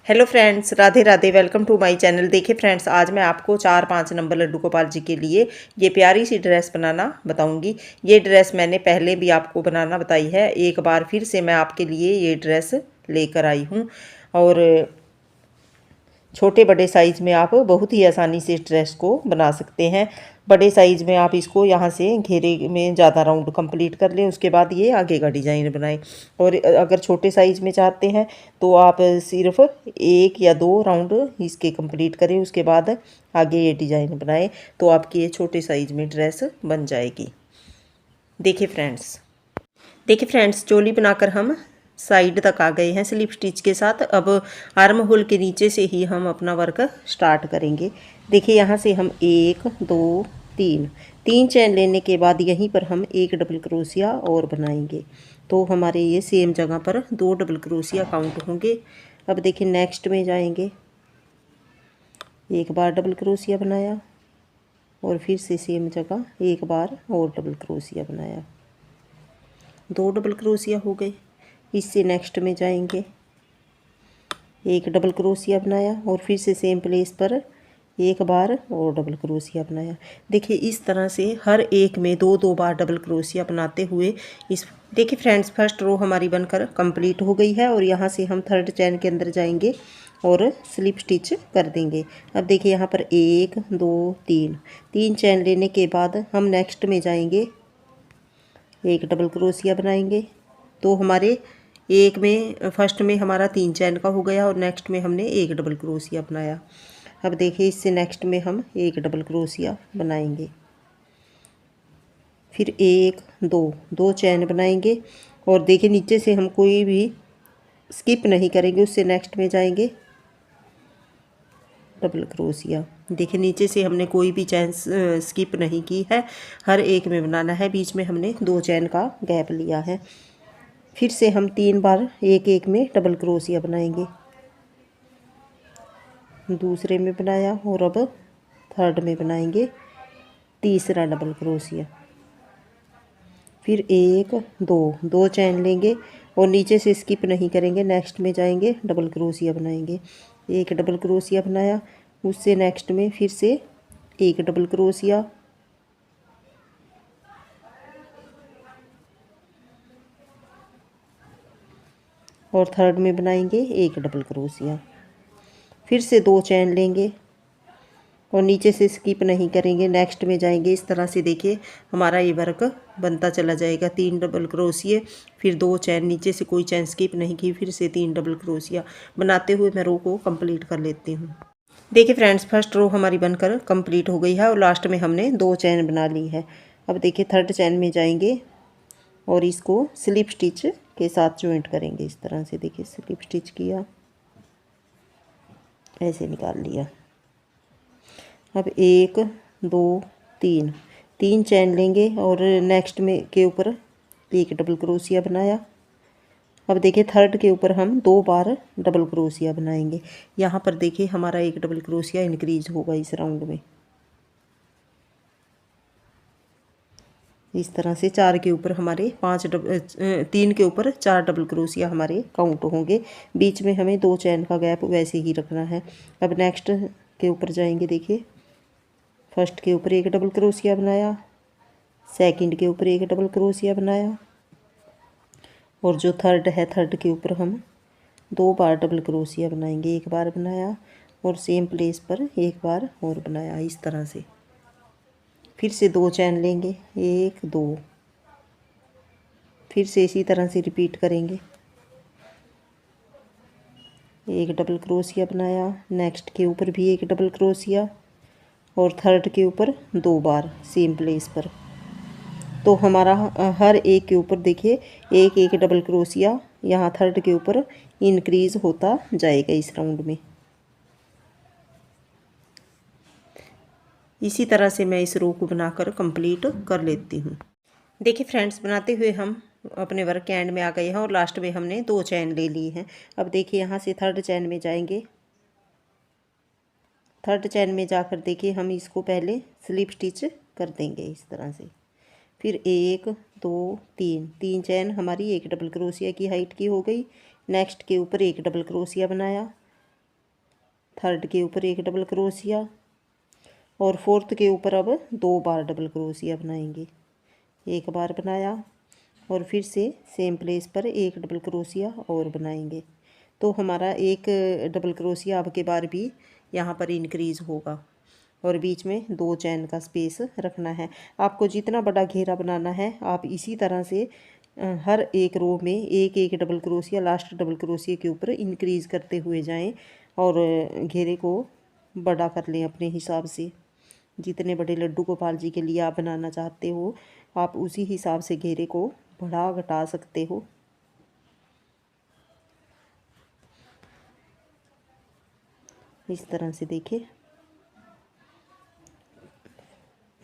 Hello friends, Radhe Radhe. Welcome to my channel. देखिए friends, आज मैं आपको 4-5 नंबर लड्डू गोपाल जी के लिए ये प्यारी सी ड्रेस बनाना बताऊंगी। ये ड्रेस मैंने पहले भी आपको बनाना बताई है, एक बार फिर से मैं आपके लिए ये ड्रेस लेकर आई हूँ। और छोटे बड़े साइज़ में आप बहुत ही आसानी से इस ड्रेस को बना सकते हैं। बड़े साइज़ में आप इसको यहाँ से घेरे में ज़्यादा राउंड कंप्लीट कर लें, उसके बाद ये आगे का डिज़ाइन बनाएं। और अगर छोटे साइज़ में चाहते हैं तो आप सिर्फ 1 या 2 राउंड इसके कंप्लीट करें, उसके बाद आगे ये डिज़ाइन बनाएं, तो आपकी ये छोटे साइज़ में ड्रेस बन जाएगी। देखिए फ्रेंड्स, चोली बनाकर हम साइड तक आ गए हैं स्लिप स्टिच के साथ। अब आर्म होल के नीचे से ही हम अपना वर्क स्टार्ट करेंगे। देखिए यहाँ से हम 1 2 3 चैन लेने के बाद यहीं पर हम एक डबल क्रोशिया और बनाएंगे, तो हमारे ये सेम जगह पर 2 डबल क्रोशिया काउंट होंगे। अब देखिए नेक्स्ट में जाएंगे, एक बार डबल क्रोशिया बनाया और फिर से सेम जगह एक बार और डबल क्रोशिया बनाया, 2 डबल क्रोशिया हो गए। इससे नेक्स्ट में जाएंगे, एक डबल क्रोशिया बनाया और फिर से सेम प्लेस पर एक बार और डबल क्रोशिया बनाया। देखिए इस तरह से हर एक में 2-2 बार डबल क्रोशिया बनाते हुए इस देखिए फ्रेंड्स, फर्स्ट रो हमारी बनकर कंप्लीट हो गई है और यहाँ से हम थर्ड चैन के अंदर जाएंगे और स्लिप स्टिच कर देंगे। अब देखिए यहाँ पर 1 2 3 चैन लेने के बाद हम नेक्स्ट में जाएंगे, एक डबल क्रोशिया बनाएंगे, तो हमारे एक में फर्स्ट में हमारा 3 चैन का हो गया और नेक्स्ट में हमने एक डबल क्रोशिया बनाया। अब देखिए इससे नेक्स्ट में हम एक डबल क्रोशिया बनाएंगे, फिर 1 2 चैन बनाएंगे और देखिए नीचे से हम कोई भी स्किप नहीं करेंगे, उससे नेक्स्ट में जाएंगे डबल क्रोशिया। देखिए नीचे से हमने कोई भी चैन स्किप नहीं की है, हर एक में बनाना है। बीच में हमने 2 चैन का गैप लिया है। फिर से हम 3 बार एक एक में डबल क्रोशिया बनाएंगे, दूसरे में बनाया और अब थर्ड में बनाएंगे तीसरा डबल क्रोशिया, फिर 1 2 चैन लेंगे और नीचे से स्किप नहीं करेंगे, नेक्स्ट में जाएंगे डबल क्रोशिया बनाएंगे, एक डबल क्रोशिया बनाया, उससे नेक्स्ट में फिर से एक डबल क्रोशिया, और थर्ड में बनाएंगे एक डबल क्रोशिया, फिर से 2 चैन लेंगे और नीचे से स्किप नहीं करेंगे, नेक्स्ट में जाएंगे। इस तरह से देखिए हमारा ये वर्क बनता चला जाएगा। 3 डबल क्रोशिया, फिर 2 चैन, नीचे से कोई चैन स्किप नहीं की, फिर से 3 डबल क्रोशिया बनाते हुए मैं रो को कंप्लीट कर लेती हूँ। देखिए फ्रेंड्स, फर्स्ट रो हमारी बनकर कंप्लीट हो गई है और लास्ट में हमने 2 चैन बना ली है। अब देखिए थर्ड चैन में जाएंगे और इसको स्लिप स्टिच के साथ जॉइंट करेंगे। इस तरह से देखिए स्लिप स्टिच किया, ऐसे निकाल लिया। अब 1 2 3 चैन लेंगे और नेक्स्ट में के ऊपर एक डबल क्रोशिया बनाया। अब देखिए थर्ड के ऊपर हम 2 बार डबल क्रोशिया बनाएंगे। यहाँ पर देखिए हमारा एक डबल क्रोशिया इंक्रीज होगा इस राउंड में। इस तरह से 4 के ऊपर हमारे 3 के ऊपर 4 डबल क्रोशिया हमारे काउंट होंगे। बीच में हमें 2 चैन का गैप वैसे ही रखना है। अब नेक्स्ट के ऊपर जाएंगे, देखिए फर्स्ट के ऊपर एक डबल क्रोशिया बनाया, सेकंड के ऊपर एक डबल क्रोशिया बनाया और जो थर्ड है, थर्ड के ऊपर हम 2 बार डबल क्रोशिया बनाएंगे। एक बार बनाया और सेम प्लेस पर एक बार और बनाया। इस तरह से फिर से 2 चैन लेंगे, 1 2, फिर से इसी तरह से रिपीट करेंगे। एक डबल क्रोशिया बनाया, नेक्स्ट के ऊपर भी एक डबल क्रोशिया और थर्ड के ऊपर 2 बार सेम प्लेस पर। तो हमारा हर एक के ऊपर देखिए एक एक डबल क्रोशिया यहाँ थर्ड के ऊपर इंक्रीज होता जाएगा इस राउंड में। इसी तरह से मैं इस रो को बनाकर कंप्लीट कर लेती हूँ। देखिए फ्रेंड्स, बनाते हुए हम अपने वर्क के एंड में आ गए हैं और लास्ट में हमने 2 चैन ले ली हैं। अब देखिए यहाँ से थर्ड चैन में जाएंगे। थर्ड चैन में जाकर देखिए हम इसको पहले स्लिप स्टिच कर देंगे इस तरह से। फिर 1 2 3 चैन हमारी एक डबल क्रोशिया की हाइट की हो गई। नेक्स्ट के ऊपर एक डबल क्रोशिया बनाया थर्ड के ऊपर एक डबल क्रोशिया और फोर्थ के ऊपर अब 2 बार डबल क्रोशिया बनाएंगे। एक बार बनाया और फिर से सेम प्लेस पर एक डबल क्रोशिया और बनाएंगे। तो हमारा एक डबल क्रोशिया अब के बार भी यहाँ पर इंक्रीज़ होगा और बीच में 2 चैन का स्पेस रखना है। आपको जितना बड़ा घेरा बनाना है आप इसी तरह से हर एक रो में एक एक double crochet last double crochet के ऊपर इंक्रीज़ करते हुए जाएं और घेरे को बड़ा कर लें अपने हिसाब से। जितने बड़े लड्डू गोपाल जी के लिए आप बनाना चाहते हो आप उसी हिसाब से घेरे को बढ़ा घटा सकते हो। इस तरह से देखिए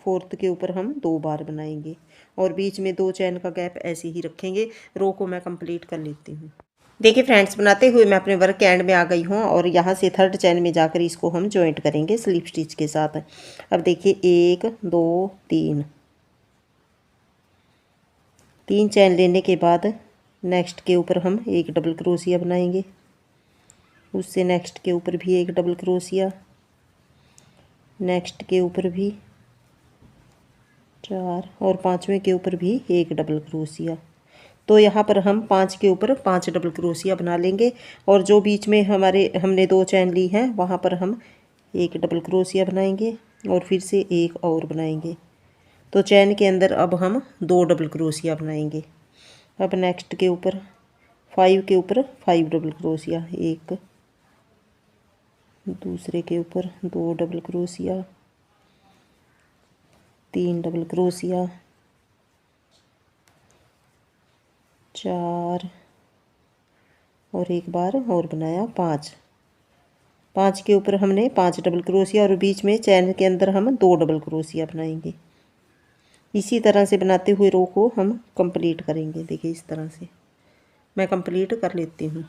फोर्थ के ऊपर हम 2 बार बनाएंगे और बीच में 2 चैन का गैप ऐसे ही रखेंगे। रो को मैं कंप्लीट कर लेती हूँ। देखिए फ्रेंड्स, बनाते हुए मैं अपने वर्क के एंड में आ गई हूँ और यहाँ से थर्ड चैन में जाकर इसको हम जॉइंट करेंगे स्लिप स्टिच के साथ। अब देखिए 1 2 3 चैन लेने के बाद नेक्स्ट के ऊपर हम एक डबल क्रोशिया बनाएंगे, उससे नेक्स्ट के ऊपर भी एक डबल क्रोशिया, नेक्स्ट के ऊपर भी 4 और पांचवें के ऊपर भी एक डबल क्रोशिया। तो यहाँ पर हम 5 के ऊपर 5 डबल क्रोशिया बना लेंगे और जो बीच में हमने 2 चैन ली हैं वहाँ पर हम एक डबल क्रोशिया बनाएंगे और फिर से एक और बनाएंगे। तो चैन के अंदर अब हम 2 डबल क्रोशिया बनाएंगे। अब नेक्स्ट के ऊपर 5 के ऊपर 5 डबल क्रोशिया, एक दूसरे के ऊपर 2 डबल क्रोशिया, 3 डबल क्रोशिया, 4 और एक बार और बनाया 5 के ऊपर हमने 5 डबल क्रोशिया और बीच में चैन के अंदर हम 2 डबल क्रोशिया बनाएंगे। इसी तरह से बनाते हुए रो को हम कंप्लीट करेंगे। देखिए इस तरह से मैं कंप्लीट कर लेती हूँ।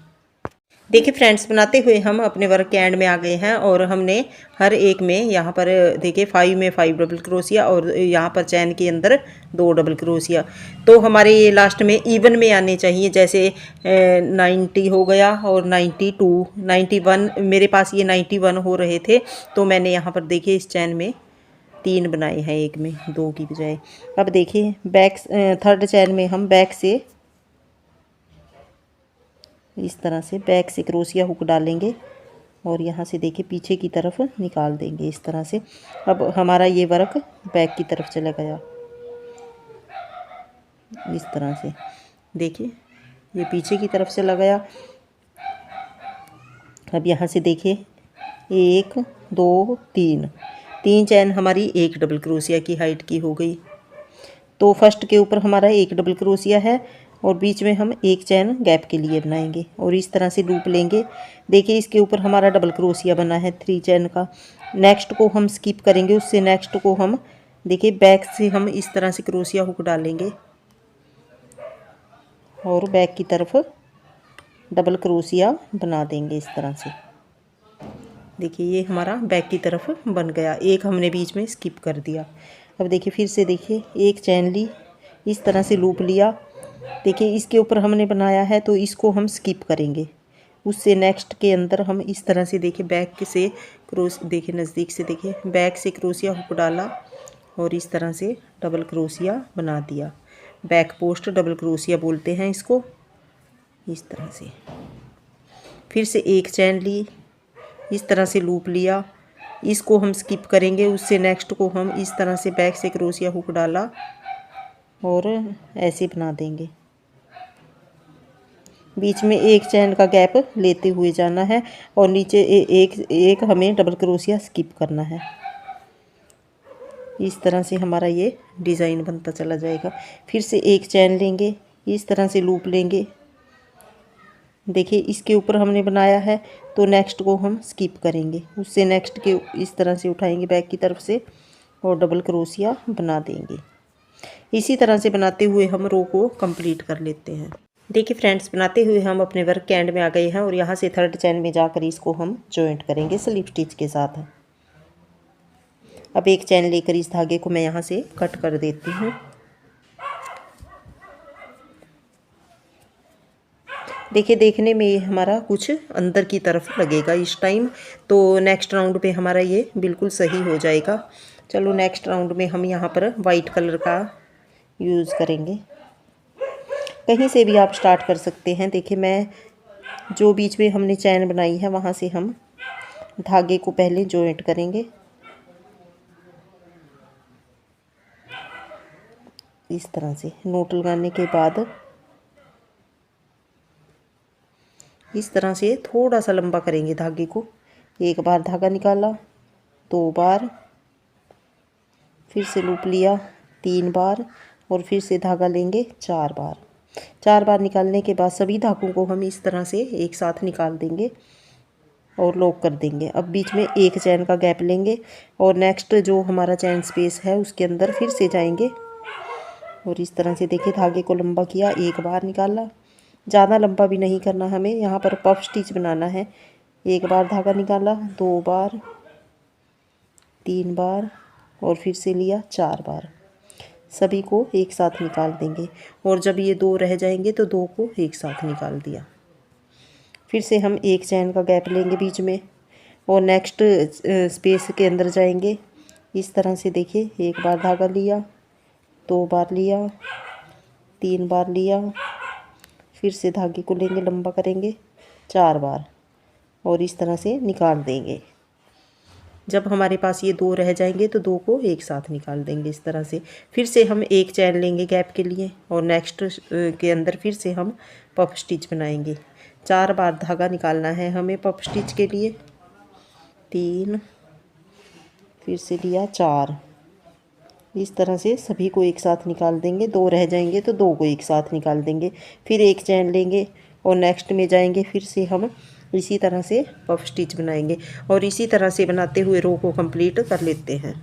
देखिए फ्रेंड्स, बनाते हुए हम अपने वर्क के एंड में आ गए हैं और हमने हर एक में यहाँ पर देखिए 5 में 5 डबल क्रोशिया और यहाँ पर चैन के अंदर 2 डबल क्रोशिया। तो हमारे ये लास्ट में इवन में आने चाहिए, जैसे 90 हो गया और 92 91, मेरे पास ये 91 हो रहे थे तो मैंने यहाँ पर देखिए इस चैन में 3 बनाए हैं, एक में 2 की बजाय। अब देखिए थर्ड चैन में हम बैक से इस तरह से बैक से क्रोशिया हुक डालेंगे और यहाँ से देखिए पीछे की तरफ निकाल देंगे इस तरह से। अब हमारा ये वर्क बैक की तरफ चला गया इस तरह से। देखिए ये पीछे की तरफ चला गया। अब यहाँ से देखिए 1 2 3 चैन हमारी एक डबल क्रोशिया की हाइट की हो गई। तो फर्स्ट के ऊपर हमारा एक डबल क्रोशिया है और बीच में हम एक चैन गैप के लिए बनाएंगे और इस तरह से लूप लेंगे। देखिए इसके ऊपर हमारा डबल क्रोशिया बना है 3 चैन का। नेक्स्ट को हम स्किप करेंगे, उससे नेक्स्ट को हम देखिए बैक से हम इस तरह से क्रोशिया हुक डालेंगे और बैक की तरफ डबल क्रोशिया बना देंगे इस तरह से। देखिए ये हमारा बैक की तरफ बन गया, एक हमने बीच में स्किप कर दिया। अब देखिए फिर से देखिए एक चैन ली, इस तरह से लूप लिया। देखिए इसके ऊपर हमने बनाया है तो इसको हम स्किप करेंगे, उससे नेक्स्ट के अंदर हम इस तरह से देखिए बैक से देखिए नज़दीक से देखिए बैक से क्रोशिया हुक डाला और इस तरह से डबल क्रोशिया बना दिया। बैक पोस्ट डबल क्रोशिया बोलते हैं इसको। इस तरह से फिर से एक चैन ली, इस तरह से लूप लिया, इसको हम स्किप करेंगे, उससे नेक्स्ट को हम इस तरह से बैक से क्रोशिया हुक डाला और ऐसे बना देंगे। बीच में एक चैन का गैप लेते हुए जाना है और नीचे एक हमें डबल क्रोशिया स्किप करना है। इस तरह से हमारा ये डिज़ाइन बनता चला जाएगा। फिर से एक चैन लेंगे, इस तरह से लूप लेंगे। देखिए इसके ऊपर हमने बनाया है तो नेक्स्ट को हम स्किप करेंगे, उससे नेक्स्ट के इस तरह से उठाएंगे बैक की तरफ से और डबल क्रोशिया बना देंगे। इसी तरह से बनाते हुए हम रो को कंप्लीट कर लेते हैं। देखिए फ्रेंड्स, बनाते हुए हम अपने वर्क के एंड में आ गए हैं और यहाँ से थर्ड चैन में जाकर इसको हम जॉइंट करेंगे स्लिप स्टिच के साथ। अब एक चैन लेकर इस धागे को मैं यहाँ से कट कर देती हूँ देखिए देखने में ये हमारा कुछ अंदर की तरफ लगेगा इस टाइम, तो नेक्स्ट राउंड पे हमारा ये बिल्कुल सही हो जाएगा। चलो नेक्स्ट राउंड में हम यहाँ पर वाइट कलर का यूज़ करेंगे। कहीं से भी आप स्टार्ट कर सकते हैं। देखिए मैं जो बीच में हमने चैन बनाई है वहाँ से हम धागे को पहले जॉइंट करेंगे इस तरह से। नोट लगाने के बाद इस तरह से थोड़ा सा लंबा करेंगे धागे को। एक बार धागा निकाला, 2 बार, फिर से लूप लिया 3 बार और फिर से धागा लेंगे 4 बार। 4 बार निकालने के बाद सभी धागों को हम इस तरह से एक साथ निकाल देंगे और लॉक कर देंगे। अब बीच में एक चैन का गैप लेंगे और नेक्स्ट जो हमारा चैन स्पेस है उसके अंदर फिर से जाएंगे और इस तरह से देखिए धागे को लंबा किया, एक बार निकाला। ज़्यादा लंबा भी नहीं करना हमें, यहाँ पर पफ स्टिच बनाना है। एक बार धागा निकाला, 2 बार, 3 बार और फिर से लिया 4 बार। सभी को एक साथ निकाल देंगे और जब ये 2 रह जाएंगे तो 2 को एक साथ निकाल दिया। फिर से हम एक चैन का गैप लेंगे बीच में और नेक्स्ट स्पेस के अंदर जाएंगे इस तरह से। देखिए एक बार धागा लिया, 2 बार लिया, 3 बार लिया, फिर से धागे को लेंगे लंबा करेंगे 4 बार और इस तरह से निकाल देंगे। जब हमारे पास ये 2 रह जाएंगे तो 2 को एक साथ निकाल देंगे इस तरह से। फिर से हम एक चैन लेंगे गैप के लिए और नेक्स्ट के अंदर फिर से हम पफ स्टिच बनाएंगे। 4 बार धागा निकालना है हमें पफ स्टिच के लिए। 3, फिर से लिया 4। इस तरह से सभी को एक साथ निकाल देंगे। 2 रह जाएंगे तो 2 को एक साथ निकाल देंगे। फिर एक चैन लेंगे और नेक्स्ट में जाएंगे। फिर से हम इसी तरह से पफ स्टिच बनाएंगे और इसी तरह से बनाते हुए रो को कंप्लीट कर लेते हैं।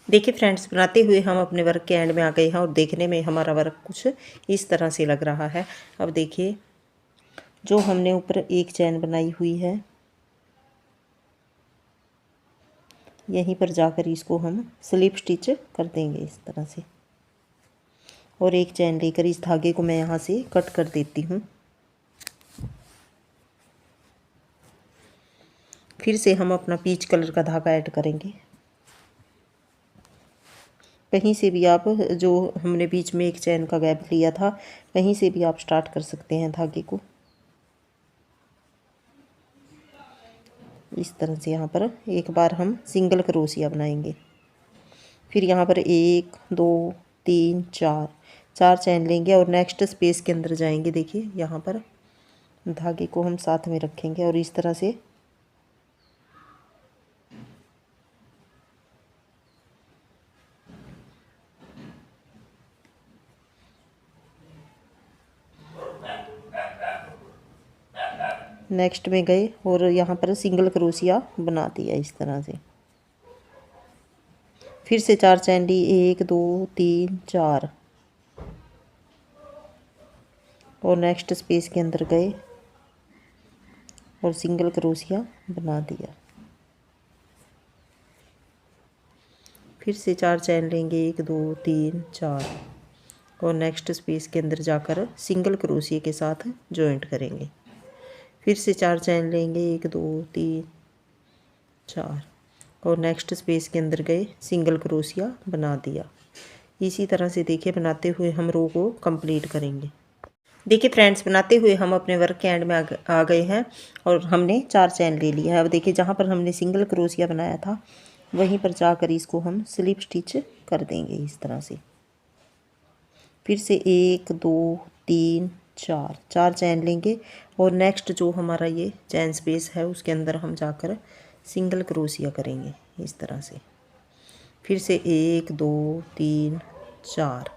देखिए फ्रेंड्स, बनाते हुए हम अपने वर्क के एंड में आ गए हैं और देखने में हमारा वर्क कुछ इस तरह से लग रहा है। अब देखिए जो हमने ऊपर एक चैन बनाई हुई है यहीं पर जाकर इसको हम स्लिप स्टिच कर देंगे इस तरह से और एक चैन लेकर इस धागे को मैं यहाँ से कट कर देती हूँ। फिर से हम अपना पीच कलर का धागा ऐड करेंगे। कहीं से भी आप, जो हमने बीच में एक चैन का गैप लिया था, कहीं से भी आप स्टार्ट कर सकते हैं धागे को इस तरह से। यहाँ पर एक बार हम सिंगल क्रोशिया बनाएंगे। फिर यहाँ पर 1 2 3 4 4 चैन लेंगे और नेक्स्ट स्पेस के अंदर जाएंगे। देखिए यहाँ पर धागे को हम साथ में रखेंगे और इस तरह से नेक्स्ट में गए और यहाँ पर सिंगल क्रोशिया बना दिया इस तरह से। फिर से 4 चैन ली, 1 2 3 4 और नेक्स्ट स्पेस के अंदर गए और सिंगल क्रोशिया बना दिया। फिर से 4 चैन लेंगे, 1 2 3 4 और नेक्स्ट स्पेस के अंदर जाकर सिंगल क्रोशिया के साथ जॉइंट करेंगे। फिर से 4 चैन लेंगे, 1 2 3 4 और नेक्स्ट स्पेस के अंदर गए, सिंगल क्रोशिया बना दिया। इसी तरह से देखिए बनाते हुए हम रो को कंप्लीट करेंगे। देखिए फ्रेंड्स, बनाते हुए हम अपने वर्क के एंड में आ गए हैं और हमने 4 चैन ले लिया है। अब देखिए जहाँ पर हमने सिंगल क्रोशिया बनाया था वहीं पर जाकर इसको हम स्लिप स्टिच कर देंगे इस तरह से। फिर से 1 2 3 4 4 चैन लेंगे और नेक्स्ट जो हमारा ये चैन स्पेस है उसके अंदर हम जाकर सिंगल क्रोशिया करेंगे इस तरह से। फिर से 1 2 3 4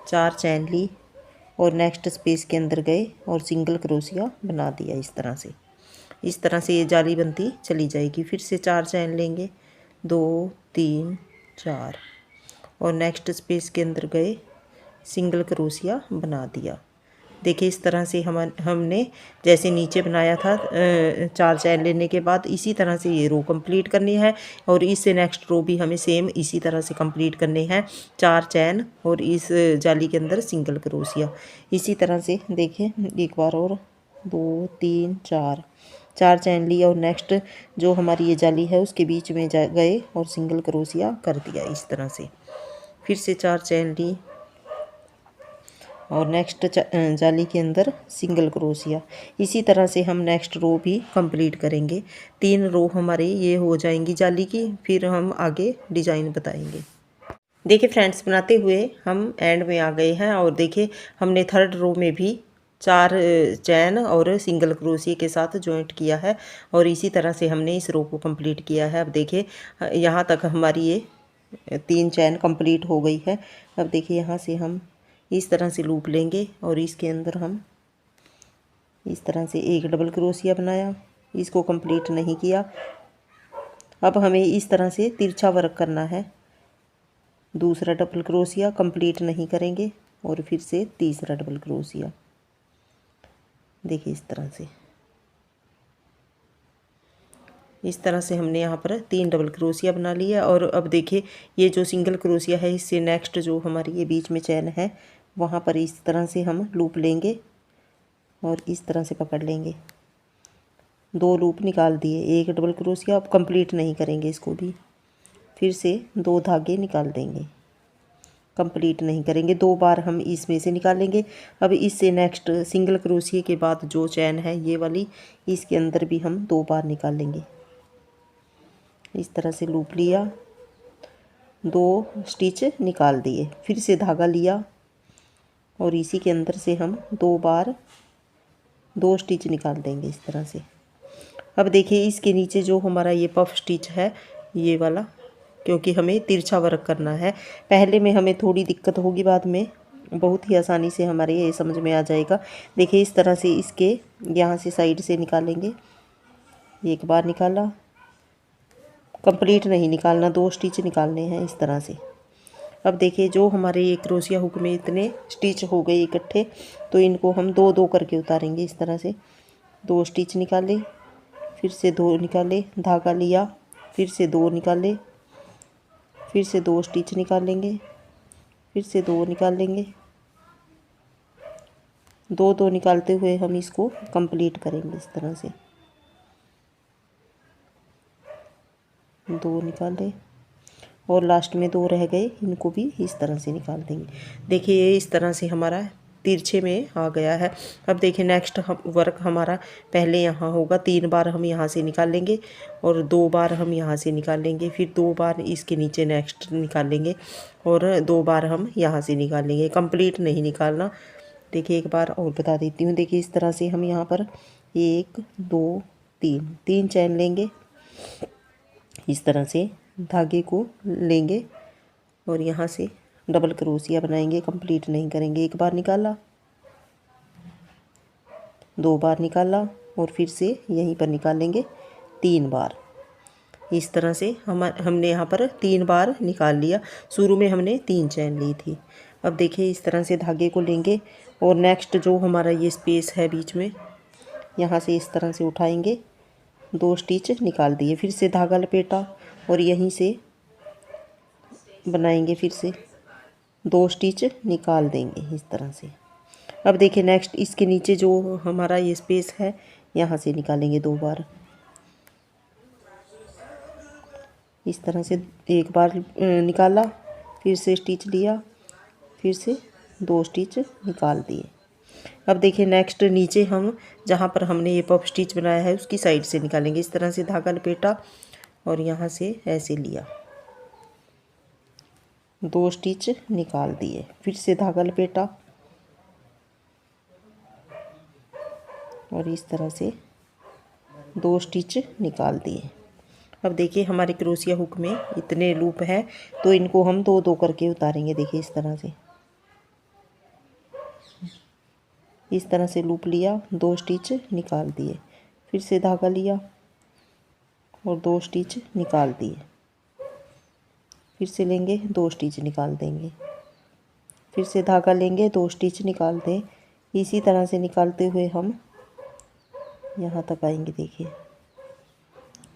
4 चैन ली और नेक्स्ट स्पेस के अंदर गए और सिंगल क्रोशिया बना दिया इस तरह से। इस तरह से ये जाली बनती चली जाएगी। फिर से 4 चैन लेंगे, 2 3 4 और नेक्स्ट स्पेस के अंदर गए, सिंगल क्रोशिया बना दिया। देखिए इस तरह से हमने जैसे नीचे बनाया था 4 चैन लेने के बाद इसी तरह से ये रो कंप्लीट करनी है और इससे नेक्स्ट रो भी हमें सेम इसी तरह से कंप्लीट करनी है। 4 चैन और इस जाली के अंदर सिंगल क्रोशिया। इसी तरह से देखिए एक बार और 2 3 4 4 चैन ली और नेक्स्ट जो हमारी ये जाली है उसके बीच में जा गए और सिंगल क्रोशिया कर दिया इस तरह से। फिर से 4 चैन ली और नेक्स्ट जाली के अंदर सिंगल क्रोशिया। इसी तरह से हम नेक्स्ट रो भी कंप्लीट करेंगे। 3 रो हमारे ये हो जाएंगी जाली की, फिर हम आगे डिज़ाइन बताएंगे। देखिए फ्रेंड्स, बनाते हुए हम एंड में आ गए हैं और देखिए हमने थर्ड रो में भी 4 चैन और सिंगल क्रोशिया के साथ जॉइंट किया है और इसी तरह से हमने इस रो को कंप्लीट किया है। अब देखिए यहाँ तक हमारी ये 3 चैन कंप्लीट हो गई है। अब देखिए यहाँ से हम इस तरह से लूप लेंगे और इसके अंदर हम इस तरह से एक डबल क्रोशिया बनाया, इसको कंप्लीट नहीं किया। अब हमें इस तरह से तिरछा वर्क करना है। दूसरा डबल क्रोशिया कंप्लीट नहीं करेंगे और फिर से तीसरा डबल क्रोशिया। देखिए इस तरह से हमने यहाँ पर 3 डबल क्रोशिया बना लिया। और अब देखिए ये जो सिंगल क्रोशिया है इससे नेक्स्ट जो हमारी ये बीच में चैन है वहाँ पर इस तरह से हम लूप लेंगे और इस तरह से पकड़ लेंगे। 2 लूप निकाल दिए, एक डबल क्रोशिया। अब कंप्लीट नहीं करेंगे इसको भी, फिर से 2 धागे निकाल देंगे, कंप्लीट नहीं करेंगे। 2 बार हम इसमें से निकालेंगे। अब इससे नेक्स्ट सिंगल क्रोशिया के बाद जो चैन है ये वाली, इसके अंदर भी हम 2 बार निकालेंगे। इस तरह से लूप लिया, 2 स्टिच निकाल दिए, फिर से धागा लिया और इसी के अंदर से हम 2 बार 2 स्टिच निकाल देंगे इस तरह से। अब देखिए इसके नीचे जो हमारा ये पफ स्टिच है ये वाला, क्योंकि हमें तिरछा वर्क करना है। पहले में हमें थोड़ी दिक्कत होगी, बाद में बहुत ही आसानी से हमारे ये समझ में आ जाएगा। देखिए इस तरह से इसके यहाँ से साइड से निकालेंगे। एक बार निकाला, कंप्लीट नहीं निकालना, 2 स्टिच निकालने हैं इस तरह से। अब देखिए जो हमारे ये क्रोशिया हुक में इतने स्टिच हो गए इकट्ठे, तो इनको हम 2 2 करके उतारेंगे इस तरह से। 2 स्टिच निकाले, फिर से 2 निकाले, धागा लिया, फिर से 2 निकाले, फिर से 2 स्टिच निकालेंगे, फिर से 2 निकालेंगे। 2 2 निकालते हुए हम इसको कंप्लीट करेंगे इस तरह से। 2 निकाले और लास्ट में 2 रह गए, इनको भी इस तरह से निकाल देंगे। देखिए ये इस तरह से हमारा तिरछे में आ गया है। अब देखिए नेक्स्ट वर्क हमारा पहले यहाँ होगा, 3 बार हम यहाँ से निकालेंगे और 2 बार हम यहाँ से निकालेंगे, फिर 2 बार इसके नीचे नेक्स्ट निकालेंगे और 2 बार हम यहाँ से निकालेंगे। कंप्लीट नहीं निकालना। देखिए एक बार और बता देती हूँ। देखिए इस तरह से हम यहाँ पर 1 2 3 चैन लेंगे, इस तरह से धागे को लेंगे और यहाँ से डबल क्रोशिया बनाएंगे, कंप्लीट नहीं करेंगे। एक बार निकाला, 2 बार निकाला और फिर से यहीं पर निकालेंगे 3 बार। इस तरह से हमने यहाँ पर 3 बार निकाल लिया। शुरू में हमने 3 चैन ली थी। अब देखिए इस तरह से धागे को लेंगे और नेक्स्ट जो हमारा ये स्पेस है बीच में, यहाँ से इस तरह से उठाएंगे, 2 स्टिच निकाल दिए, फिर से धागा लपेटा और यहीं से बनाएंगे, फिर से 2 स्टिच निकाल देंगे इस तरह से। अब देखिए नेक्स्ट इसके नीचे जो हमारा ये स्पेस है यहाँ से निकालेंगे 2 बार। इस तरह से एक बार निकाला, फिर से स्टिच लिया, फिर से 2 स्टिच निकाल दिए। अब देखिए नेक्स्ट नीचे हम जहाँ पर हमने ये पफ स्टिच बनाया है उसकी साइड से निकालेंगे। इस तरह से धागा लपेटा और यहाँ से ऐसे लिया, 2 स्टिच निकाल दिए, फिर से धागा लपेटा और इस तरह से 2 स्टिच निकाल दिए। अब देखिए हमारे क्रोशिया हुक में इतने लूप हैं, तो इनको हम 2 2 करके उतारेंगे। देखिए इस तरह से लूप लिया, 2 स्टिच निकाल दिए, फिर से धागा लिया और 2 स्टिच निकाल दिए, फिर से लेंगे, 2 स्टिच निकाल देंगे, फिर से धागा लेंगे, 2 स्टिच निकाल दें। इसी तरह से निकालते हुए हम यहाँ तक आएंगे। देखिए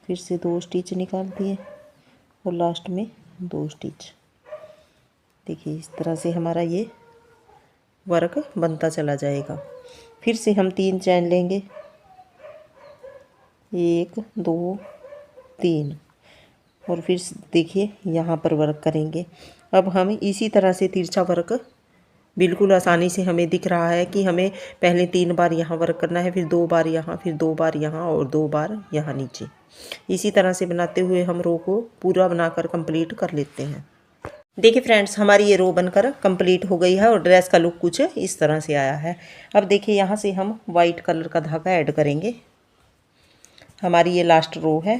फिर से 2 स्टिच निकाल दिए और लास्ट में 2 स्टिच। देखिए इस तरह से हमारा ये वर्क बनता चला जाएगा। फिर से हम 3 चैन लेंगे, 1 2 3, और फिर देखिए यहाँ पर वर्क करेंगे। अब हम इसी तरह से तिरछा वर्क बिल्कुल आसानी से हमें दिख रहा है कि हमें पहले 3 बार यहाँ वर्क करना है, फिर 2 बार यहाँ, फिर 2 बार यहाँ और 2 बार यहाँ नीचे। इसी तरह से बनाते हुए हम रो को पूरा बनाकर कंप्लीट कर लेते हैं। देखिए फ्रेंड्स, हमारी ये रो बनकर कंप्लीट हो गई है और ड्रेस का लुक कुछ इस तरह से आया है। अब देखिए यहाँ से हम वाइट कलर का धागा ऐड करेंगे। हमारी ये लास्ट रो है,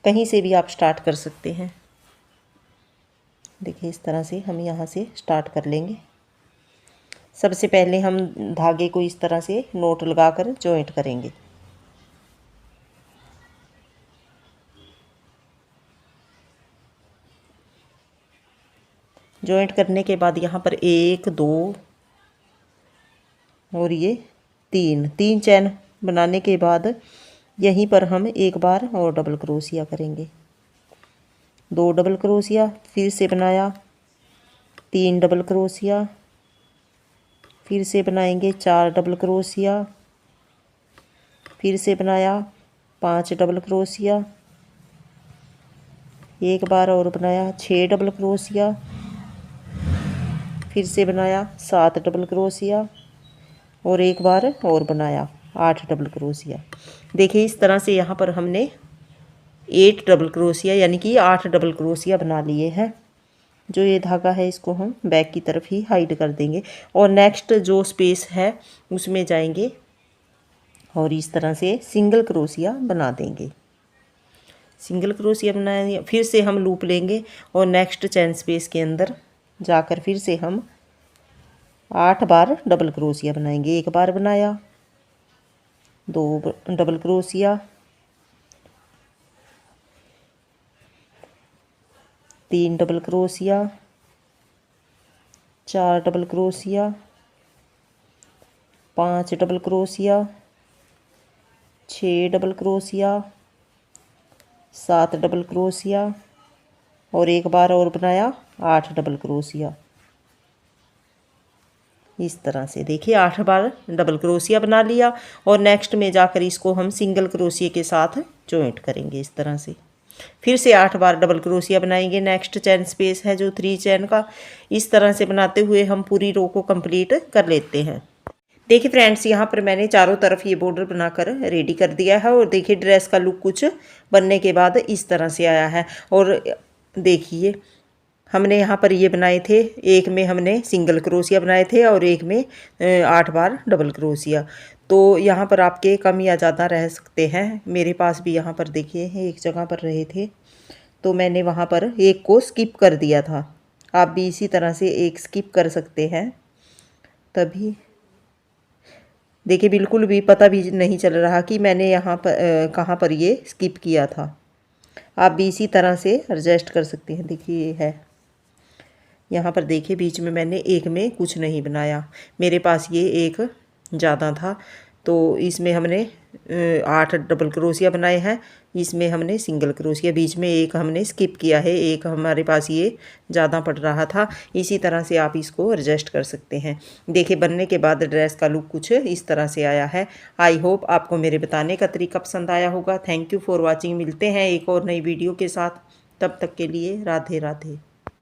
कहीं से भी आप स्टार्ट कर सकते हैं। देखिए इस तरह से हम यहाँ से स्टार्ट कर लेंगे। सबसे पहले हम धागे को इस तरह से नोट लगाकर जॉइंट करेंगे। जॉइंट करने के बाद यहाँ पर 1 2 और ये 3 चैन बनाने के बाद यहीं पर हम एक बार और डबल क्रोशिया करेंगे। 2 डबल क्रोशिया, फिर से बनाया 3 डबल क्रोशिया, फिर से बनाएंगे 4 डबल क्रोशिया, फिर से बनाया 5 डबल क्रोशिया, एक बार और बनाया 6 डबल क्रोशिया, फिर से बनाया 7 डबल क्रोशिया और एक बार और बनाया 8 डबल क्रोशिया। देखिए इस तरह से यहाँ पर हमने 8 डबल क्रोशिया यानी कि 8 डबल क्रोशिया बना लिए हैं। जो ये धागा है इसको हम बैक की तरफ ही हाइड कर देंगे और नेक्स्ट जो स्पेस है उसमें जाएंगे और इस तरह से सिंगल क्रोशिया बना देंगे। सिंगल क्रोशिया बनाएंगे, फिर से हम लूप लेंगे और नेक्स्ट चैन स्पेस के अंदर जाकर फिर से हम 8 बार डबल क्रोशिया बनाएंगे। एक बार बनाया, 2 double crochet, 3 double crochet, 4 double crochet, 5 double crochet, 6 double crochet, 7 double crochet और एक बार और बनाया 8 डबल क्रोशिया। इस तरह से देखिए 8 बार डबल क्रोशिया बना लिया और नेक्स्ट में जाकर इसको हम सिंगल क्रोशिया के साथ जॉइंट करेंगे इस तरह से। फिर से 8 बार डबल क्रोशिया बनाएंगे। नेक्स्ट चैन स्पेस है जो 3 चैन का, इस तरह से बनाते हुए हम पूरी रो को कंप्लीट कर लेते हैं। देखिए फ्रेंड्स, यहाँ पर मैंने चारों तरफ ये बॉर्डर बनाकर रेडी कर दिया है और देखिए ड्रेस का लुक कुछ बनने के बाद इस तरह से आया है। और देखिए हमने यहाँ पर ये बनाए थे, एक में हमने सिंगल क्रोशिया बनाए थे और एक में 8 बार डबल क्रोशिया। तो यहाँ पर आपके कम या ज़्यादा रह सकते हैं। मेरे पास भी यहाँ पर देखिए एक जगह पर रहे थे तो मैंने वहाँ पर एक को स्किप कर दिया था। आप भी इसी तरह से एक स्किप कर सकते हैं, तभी देखिए बिल्कुल भी पता भी नहीं चल रहा कि मैंने यहाँ पर कहाँ पर ये स्किप किया था। आप भी इसी तरह से एडजस्ट कर सकते हैं। देखिए ये है, यहाँ पर देखिए बीच में मैंने एक में कुछ नहीं बनाया, मेरे पास ये एक ज़्यादा था तो इसमें हमने 8 डबल क्रोशिया बनाए हैं, इसमें हमने सिंगल क्रोशिया, बीच में एक हमने स्किप किया है, एक हमारे पास ये ज़्यादा पड़ रहा था। इसी तरह से आप इसको एडजस्ट कर सकते हैं। देखिए बनने के बाद ड्रेस का लुक कुछ इस तरह से आया है। आई होप आपको मेरे बताने का तरीका पसंद आया होगा। Thank you for watching. मिलते हैं एक और नई वीडियो के साथ, तब तक के लिए राधे राधे।